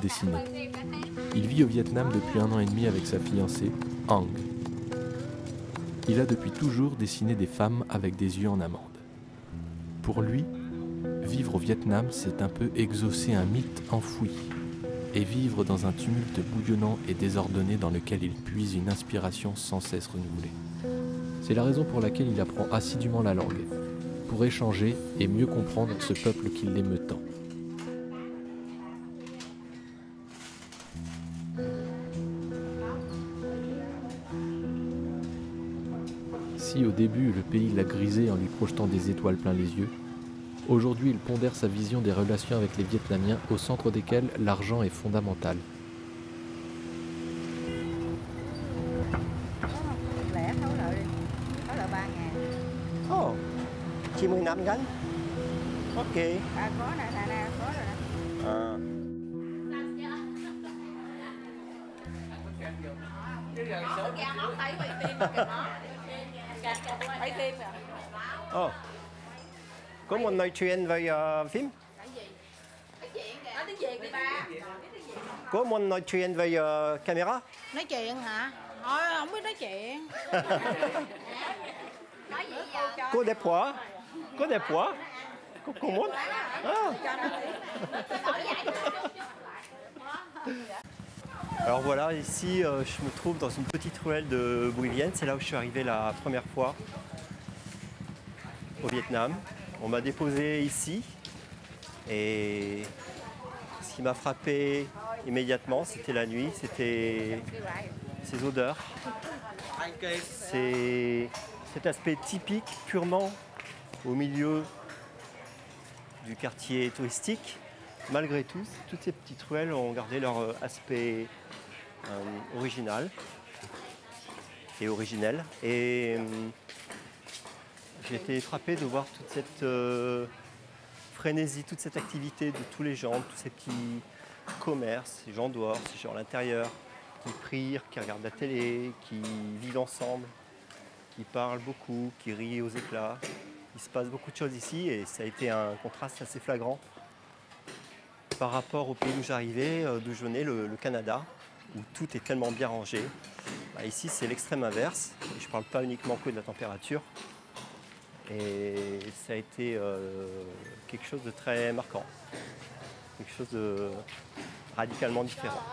dessiner. Il vit au Vietnam depuis 1 an et demi avec sa fiancée, Hang. Il a depuis toujours dessiné des femmes avec des yeux en amande. Pour lui, vivre au Vietnam, c'est un peu exaucer un mythe enfoui et vivre dans un tumulte bouillonnant et désordonné dans lequel il puise une inspiration sans cesse renouvelée. C'est la raison pour laquelle il apprend assidûment la langue, pour échanger et mieux comprendre ce peuple qui l'émeut tant. Si au début le pays l'a grisé en lui projetant des étoiles plein les yeux, aujourd'hui il pondère sa vision des relations avec les Vietnamiens au centre desquelles l'argent est fondamental. Ồ, 95 gánh. Ok. Có nè, có rồi nè. À. Ồ, có muốn nói chuyện về phim? Nói tiếng Việt đi ba. Có muốn nói chuyện về camera? Nói chuyện hả? Thôi không biết nói chuyện. Nói gì giờ? Có đẹp quá. Có đẹp quá. Có muốn? Ah. Alors voilà, ici je me trouve dans une petite ruelle de Bui Vien. C'est là où je suis arrivé la première fois au Vietnam. On m'a déposé ici et ce qui m'a frappé immédiatement, c'était la nuit, c'était ces odeurs. C'est cet aspect typique purement au milieu du quartier touristique. Malgré tout, toutes ces petites ruelles ont gardé leur aspect original et originel. Et j'ai été frappé de voir toute cette frénésie, toute cette activité de tous les gens, tous ces petits commerces, ces gens dehors, ces gens à l'intérieur, qui prient, qui regardent la télé, qui vivent ensemble, qui parlent beaucoup, qui rient aux éclats. Il se passe beaucoup de choses ici et ça a été un contraste assez flagrant par rapport au pays d'où j'arrivais, d'où je venais, le Canada, où tout est tellement bien rangé. Bah, ici, c'est l'extrême inverse. Je ne parle pas uniquement que de la température. Et ça a été quelque chose de très marquant, quelque chose de radicalement différent.